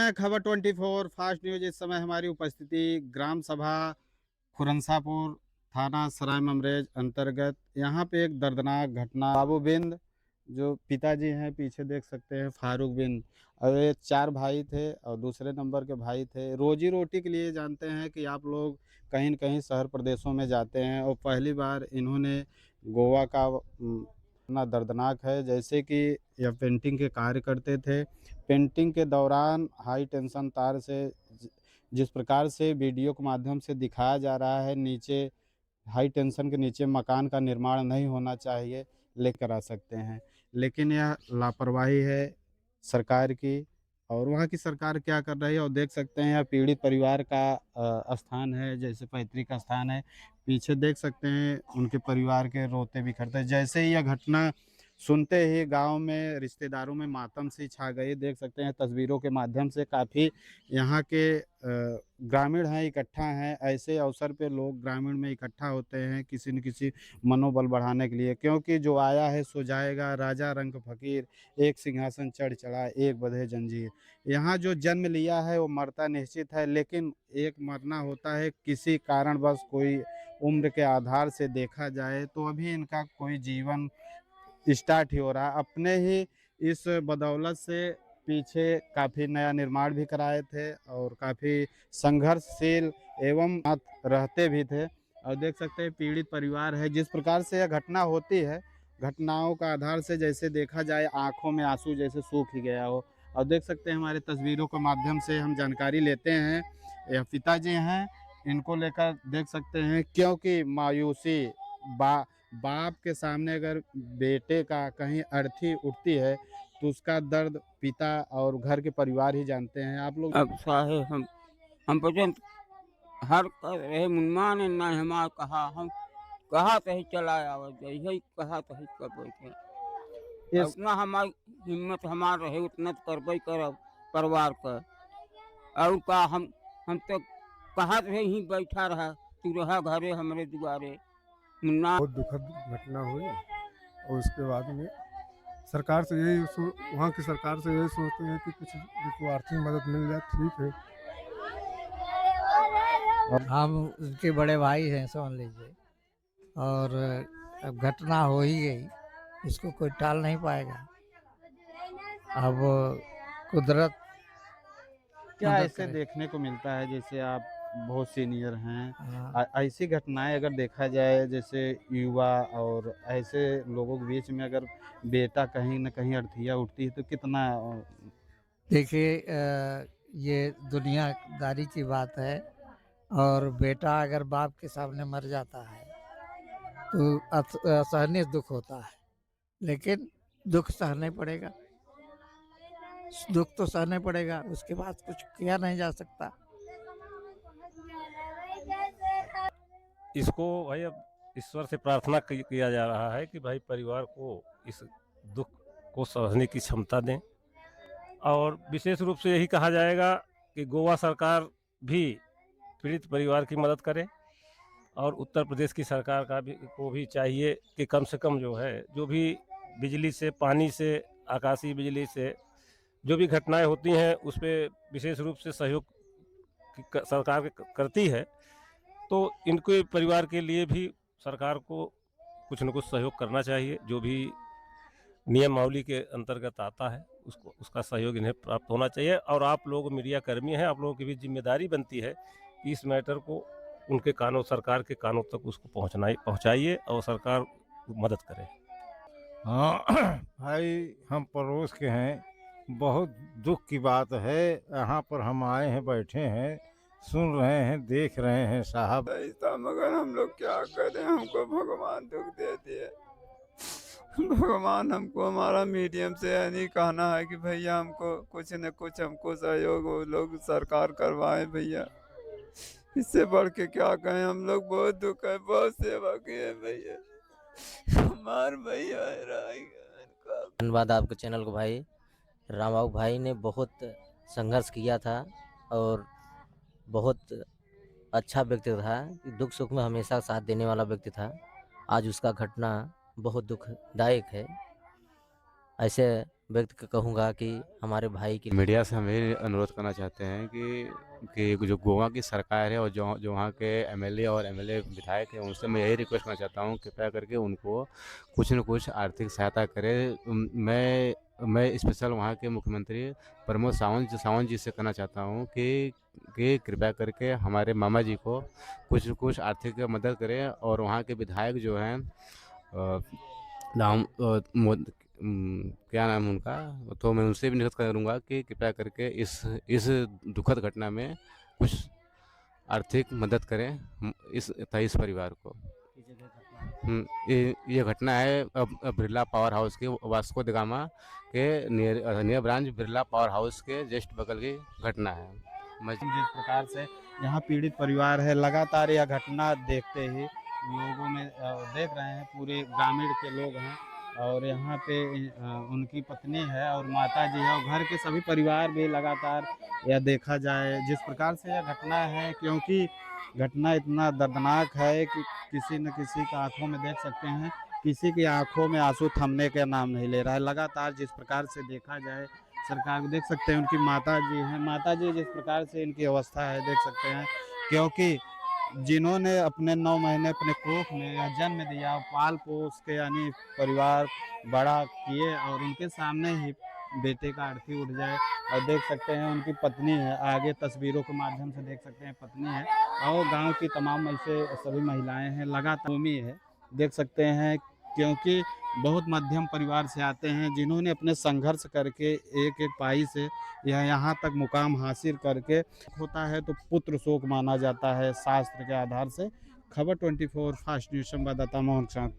हैं खबर 24 fast news. इस समय हमारी उपस्थिति ग्राम सभा खुरनसापुर थाना सराय ममरेज अंतर्गत। यहाँ पे एक दर्दनाक घटना, बाबू बिंद जो पिताजी हैं पीछे देख सकते हैं, फारूक बिंद, और ये 4 भाई थे और दूसरे नंबर के भाई थे। रोजी रोटी के लिए जानते हैं कि आप लोग कहीं न कहीं शहर प्रदेशों में जाते हैं और पहली बार इन्होंने गोवा का इतना दर्दनाक है। जैसे कि यह पेंटिंग के कार्य करते थे, पेंटिंग के दौरान हाई टेंशन तार से जिस प्रकार से वीडियो के माध्यम से दिखाया जा रहा है, नीचे हाई टेंशन के नीचे मकान का निर्माण नहीं होना चाहिए, लेकर आ सकते हैं। लेकिन यह लापरवाही है सरकार की। और वहाँ की सरकार क्या कर रही है, और देख सकते हैं यह पीड़ित परिवार का स्थान है, जैसे पैतृक स्थान है। पीछे देख सकते हैं उनके परिवार के रोते बिखरते। जैसे ही यह घटना सुनते ही गांव में रिश्तेदारों में मातम सी छा गई। देख सकते हैं तस्वीरों के माध्यम से काफ़ी यहाँ के ग्रामीण हैं, इकट्ठा हैं। ऐसे अवसर पे लोग ग्रामीण में इकट्ठा होते हैं किसी न किसी मनोबल बढ़ाने के लिए, क्योंकि जो आया है सो जाएगा, राजा रंग फकीर, एक सिंहासन चढ़ चढ़ा एक बंधे जंजीर। यहाँ जो जन्म लिया है वो मरता निश्चित है, लेकिन एक मरना होता है किसी कारणवश, कोई उम्र के आधार से देखा जाए तो अभी इनका कोई जीवन स्टार्ट ही हो रहा है। अपने ही इस बदौलत से पीछे काफ़ी नया निर्माण भी कराए थे और काफ़ी संघर्षशील एवं रहते भी थे। और देख सकते हैं पीड़ित परिवार है। जिस प्रकार से यह घटना होती है, घटनाओं का आधार से जैसे देखा जाए आंखों में आंसू जैसे सूख ही गया हो। और देख सकते हैं हमारे तस्वीरों के माध्यम से हम जानकारी लेते हैं। यह पिताजी हैं, इनको लेकर देख सकते हैं, क्योंकि मायूसी बाप के सामने अगर बेटे का कहीं अर्थी उठती है तो उसका दर्द पिता और घर के परिवार ही जानते हैं। आप लोग अब साहे हम पर्यंत हर कर रहे मुन्ना ने ना हमार कहा हम कहा तही चला आवत यही कहा तही कर बैठे। इस उतना हमार हिम्मत हमार रहे उतना तो करबे करब परिवार का। और का हम तो कहा रहे ही बैठा रहा, तू रहा घरे हमरे दुआरे मुन्ना। बहुत दुखद घटना हुई और उसके बाद में सरकार से यही वहाँ की सरकार से यही सोचते हैं कि कुछ जिनको आर्थिक मदद मिल जाए ठीक है। हम उनके बड़े भाई हैं समझ लीजिए, और अब घटना हो ही गई, इसको कोई टाल नहीं पाएगा। अब कुदरत क्या मदद ऐसे करे। देखने को मिलता है, जैसे आप बहुत सीनियर हैं, हाँ, ऐसी घटनाएं अगर देखा जाए जैसे युवा और ऐसे लोगों के बीच में अगर बेटा कहीं ना कहीं अड़थिया उठती है तो कितना देखिए ये दुनियादारी की बात है, और बेटा अगर बाप के सामने मर जाता है तो असहनीय दुख होता है, लेकिन दुख सहना पड़ेगा, दुख तो सहना पड़ेगा, उसके बाद कुछ किया नहीं जा सकता। इसको भाई अब ईश्वर से प्रार्थना किया जा रहा है कि भाई परिवार को इस दुख को सहने की क्षमता दें। और विशेष रूप से यही कहा जाएगा कि गोवा सरकार भी पीड़ित परिवार की मदद करे, और उत्तर प्रदेश की सरकार को भी चाहिए कि कम से कम जो है, जो भी बिजली से, पानी से, आकाशीय बिजली से जो भी घटनाएं होती हैं उस पर विशेष रूप से सहयोग सरकार करती है। तो इनके परिवार के लिए भी सरकार को कुछ न कुछ सहयोग करना चाहिए। जो भी नियमावली के अंतर्गत आता है उसका सहयोग इन्हें प्राप्त होना चाहिए। और आप लोग मीडिया कर्मी हैं, आप लोगों की भी जिम्मेदारी बनती है कि इस मैटर को उनके कानों, सरकार के कानों तक उसको पहुंचाइए और सरकार मदद करे। हाँ भाई, हम पड़ोस के हैं। बहुत दुख की बात है, यहाँ पर हम आए हैं, बैठे हैं, सुन रहे हैं, देख रहे हैं साहब। ऐसा मगर हम लोग क्या करें, हमको भगवान दुख दे दिए। भगवान हमको हमारा मीडियम से नहीं कहना है कि भैया हमको कुछ न कुछ हमको सहयोग वो लोग सरकार करवाए भैया। इससे बढ़ के क्या कहें, हम लोग बहुत दुख है, बहुत सेवा किए भैया, हमार भैया धन्यवाद आपके चैनल को भाई। रामबाबू भाई ने बहुत संघर्ष किया था और बहुत अच्छा व्यक्ति था, दुख सुख में हमेशा साथ देने वाला व्यक्ति था। आज उसका घटना बहुत दुखदायक है। ऐसे व्यक्त कहूँगा कि हमारे भाई की मीडिया से हम यही अनुरोध करना चाहते हैं कि जो गोवा की सरकार है और जो जो वहाँ के एमएलए और एमएलए विधायक हैं उनसे मैं यही रिक्वेस्ट करना चाहता हूँ कृपया करके उनको कुछ न कुछ आर्थिक सहायता करें। मैं स्पेशल वहाँ के मुख्यमंत्री प्रमोद सावंत जी से कहना चाहता हूँ कि कृपया करके हमारे मामा जी को कुछ न कुछ आर्थिक मदद करें और वहाँ के विधायक जो हैं नाम क्या नाम है उनका, तो मैं उनसे भी निवेदन करूँगा कि कृपया करके इस दुखद घटना में कुछ आर्थिक मदद करें इस परिवार को। ये घटना है अब बिरला पावर हाउस के वास्को द गामा के near branch Birla power house के जस्ट बगल की घटना है। जिस प्रकार से यहाँ पीड़ित परिवार है, लगातार यह घटना देखते ही लोगों में देख रहे हैं, पूरे ग्रामीण के लोग हैं और यहाँ पे उनकी पत्नी है और माता जी है और घर के सभी परिवार भी लगातार यह देखा जाए जिस प्रकार से यह घटना है, क्योंकि घटना इतना दर्दनाक है कि किसी न किसी का आंखों में देख सकते हैं, किसी की आंखों में आंसू थमने का नाम नहीं ले रहा है। लगातार जिस प्रकार से देखा जाए सरकार को देख सकते हैं, उनकी माता जी हैं, माता जी जिस प्रकार से इनकी अवस्था है देख सकते हैं, क्योंकि जिन्होंने अपने 9 महीने अपने कोख में या जन्म दिया, पाल पोस के यानी परिवार बड़ा किए और उनके सामने ही बेटे का अर्थी उठ जाए। और देख सकते हैं उनकी पत्नी है, आगे तस्वीरों के माध्यम से देख सकते हैं पत्नी है और गांव की तमाम ऐसे सभी महिलाएं हैं, लगातार भूमि है देख सकते हैं, क्योंकि बहुत मध्यम परिवार से आते हैं जिन्होंने अपने संघर्ष करके एक एक पाई से यहाँ तक मुकाम हासिल करके होता है तो पुत्र शोक माना जाता है शास्त्र के आधार से। खबर 24 फास्ट न्यूज संवाददाता मोहन चांद।